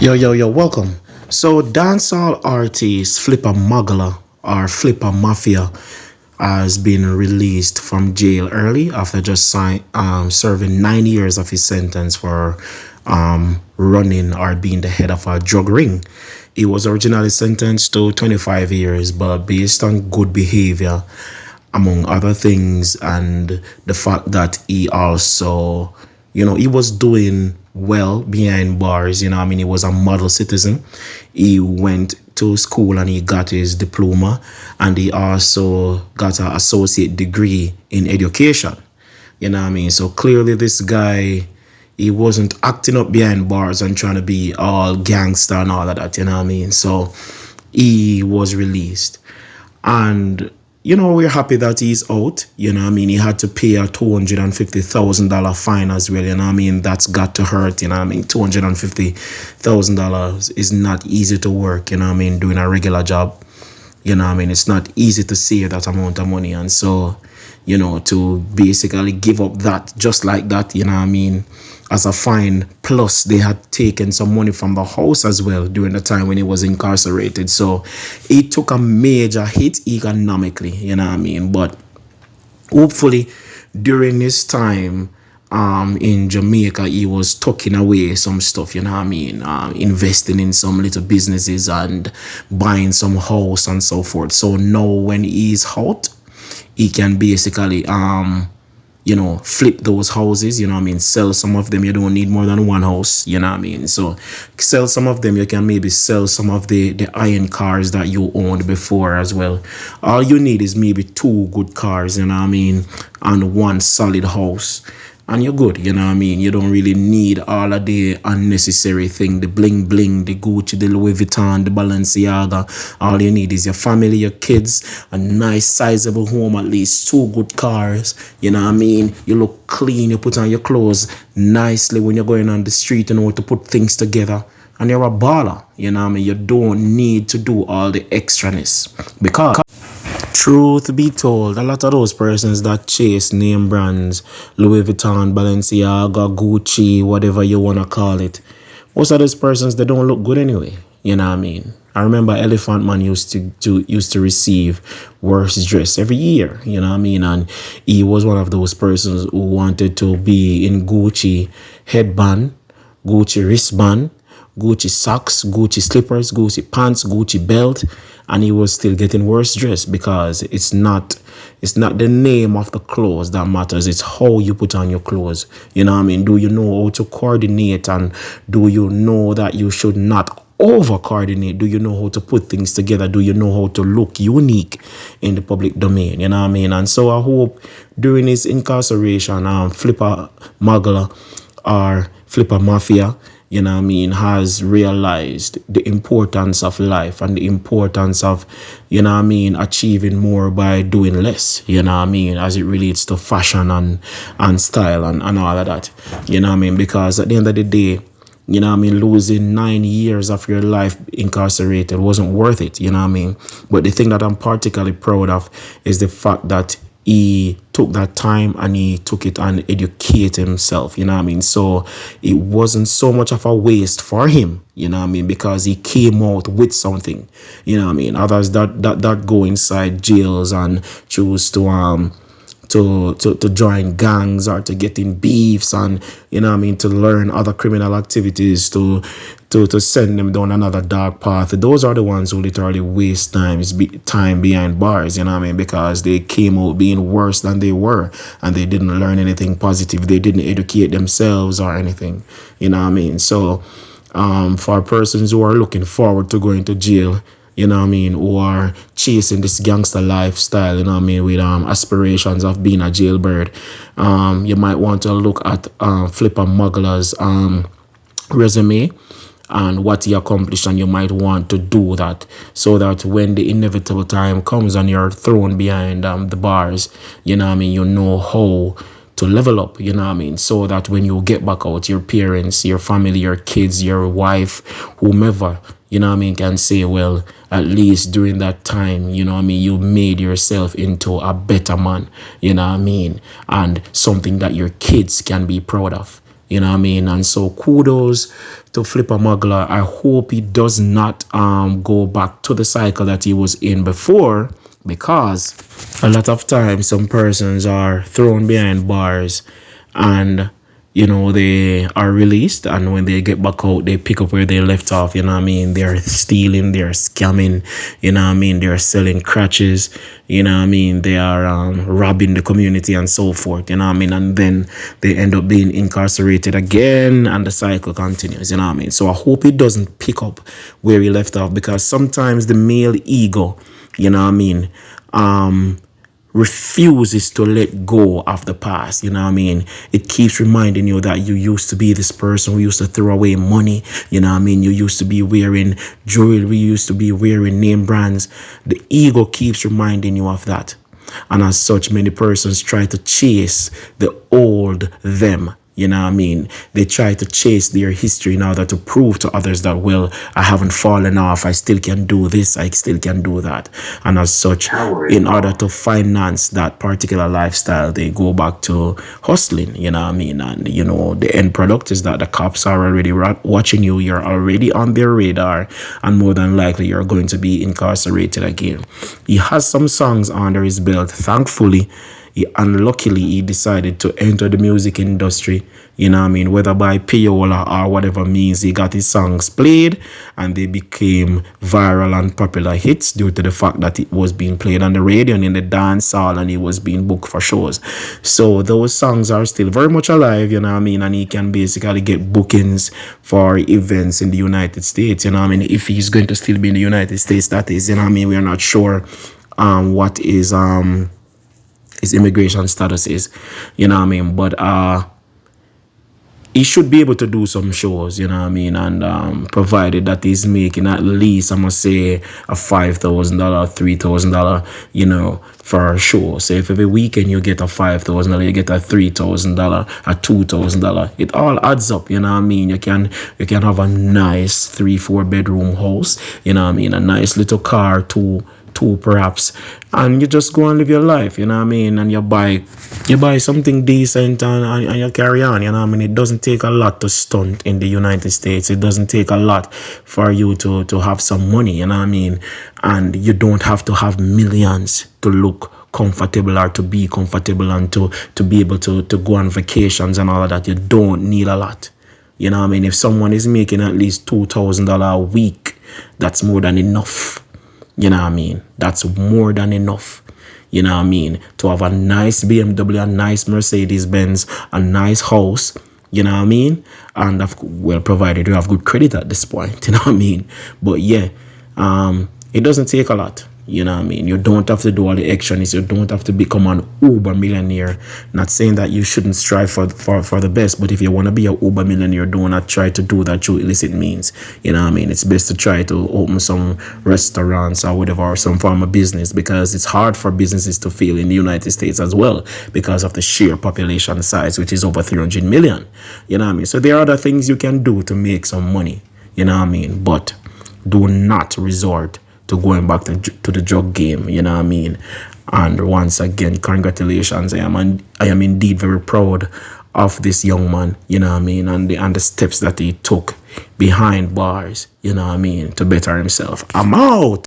Yo, welcome. So, dancehall artist FLIPPA Mafia has been released from jail early after just serving 9 years of his sentence for running or being the head of a drug ring. He was originally sentenced to 25 years, but based on good behavior, among other things, and the fact that he also, he was doing well behind bars. He was a model citizen. He went to school and he got his diploma, and he also got an associate degree in education. So clearly this guy, he wasn't acting up behind bars and trying to be all gangster and all of that. So he was released. And we're happy that he's out. He had to pay a $250,000 fine as well. That's got to hurt. $250,000 is not easy to work. Doing a regular job. It's not easy to save that amount of money. And so, to basically give up that just like that, as a fine. Plus, they had taken some money from the house as well during the time when he was incarcerated. So he took a major hit economically, But hopefully, during this time in Jamaica, he was tucking away some stuff, investing in some little businesses and buying some house and so forth. So now when he's out, he can basically flip those houses, sell some of them. You don't need more than one house, so sell some of them. You can maybe sell some of the iron cars that you owned before as well. All you need is maybe two good cars, and one solid house, and you're good. You don't really need all of the unnecessary thing, the bling bling, the Gucci, the Louis Vuitton, the Balenciaga. All you need is your family, your kids, a nice sizable home, at least two good cars. You look clean, you put on your clothes nicely when you're going on the street, to put things together, and you're a baller. You don't need to do all the extraness, because truth be told, a lot of those persons that chase name brands, Louis Vuitton, Balenciaga, Gucci, whatever you want to call it, most of those persons, they don't look good anyway. I remember Elephant Man used to receive worst dress every year, and he was one of those persons who wanted to be in Gucci headband, Gucci wristband, Gucci socks, Gucci slippers, Gucci pants, Gucci belt, and he was still getting worse dressed, because it's not the name of the clothes that matters, it's how you put on your clothes. Do you know how to coordinate, and do you know that you should not over coordinate? Do you know how to put things together? Do you know how to look unique in the public domain? And so I hope during his incarceration, FLIPPA Muggler or FLIPPA Mafia, has realized the importance of life and the importance of, achieving more by doing less, as it relates to fashion and style and all of that, because at the end of the day, losing 9 years of your life incarcerated wasn't worth it, But the thing that I'm particularly proud of is the fact that he took that time and he took it and educate himself, So it wasn't so much of a waste for him, because he came out with something, Others that go inside jails and choose to join gangs or to get in beefs and to learn other criminal activities, to send them down another dark path. Those are the ones who literally waste time behind bars, because they came out being worse than they were, and they didn't learn anything positive. They didn't educate themselves or anything, So for persons who are looking forward to going to jail, who are chasing this gangster lifestyle, with aspirations of being a jailbird, you might want to look at FLIPPA Muggler's resume and what he accomplished, and you might want to do that, so that when the inevitable time comes and you're thrown behind the bars, you know how to level up, so that when you get back out, your parents, your family, your kids, your wife, whomever, can say, well, at least during that time, you made yourself into a better man, and something that your kids can be proud of, You know what I mean? And so kudos to Flipper Muggler. I hope he does not go back to the cycle that he was in before, because a lot of times some persons are thrown behind bars and they are released, and when they get back out they pick up where they left off. You know what I mean? They're stealing, they're scamming, you know what I mean, they're selling crutches, you know what I mean, they are robbing the community and so forth, you know what I mean, and then they end up being incarcerated again and the cycle continues, you know what I mean. So I hope it doesn't pick up where he left off, because sometimes the male ego, you know what I mean, refuses to let go of the past. You know what I mean? It keeps reminding you that you used to be this person who used to throw away money. You know what I mean? You used to be wearing jewelry, you used to be wearing name brands. The ego keeps reminding you of that. And as such, many persons try to chase the old them. You know what I mean? They try to chase their history in order to prove to others that, well, I haven't fallen off. I still can do this. I still can do that. And as such, in order to finance that particular lifestyle, they go back to hustling. You know what I mean? And, the end product is that the cops are already watching you. You're already on their radar. And more than likely, you're going to be incarcerated again. He has some songs under his belt. Thankfully, unluckily, he decided to enter the music industry, you know what I mean, whether by payola or whatever means. He got his songs played and they became viral and popular hits due to the fact that it was being played on the radio and in the dance hall, and he was being booked for shows. So those songs are still very much alive, you know what I mean, and he can basically get bookings for events in the United States, you know what I mean, if he's going to still be in the United States, that is, you know what I mean. We are not sure what is his immigration status is, you know what I mean, but he should be able to do some shows, you know what I mean, and provided that he's making at least, I must say, a $5,000, $3,000, for a show. So if every weekend you get a $5,000, you get a $3,000, a $2,000, it all adds up, you know what I mean. You can have a nice 3-4 bedroom house, you know what I mean, a nice little car, two perhaps, and you just go and live your life, you know what I mean, and you buy something decent and you carry on, you know what I mean. It doesn't take a lot to stunt in the United States. It doesn't take a lot for you to have some money, you know what I mean, and you don't have to have millions to look comfortable or to be comfortable and to be able to go on vacations and all of that. You don't need a lot, you know what I mean. If someone is making at least $2,000 a week, that's more than enough. You know what I mean? That's more than enough. You know what I mean? To have a nice BMW, a nice Mercedes-Benz, a nice house. You know what I mean? And well, provided you have good credit at this point. You know what I mean? But yeah, it doesn't take a lot. You know what I mean? You don't have to do all the actions. You don't have to become an uber millionaire. Not saying that you shouldn't strive for the best, but if you want to be a uber millionaire, do not try to do that through illicit means. You know what I mean? It's best to try to open some restaurants or whatever, or some form of business, because it's hard for businesses to fail in the United States as well, because of the sheer population size, which is over 300 million. You know what I mean? So there are other things you can do to make some money. You know what I mean? But do not resort to going back to the drug game, you know what I mean. And once again, congratulations. I am indeed very proud of this young man, you know what I mean, and the steps that he took behind bars, you know what I mean, to better himself. I'm out.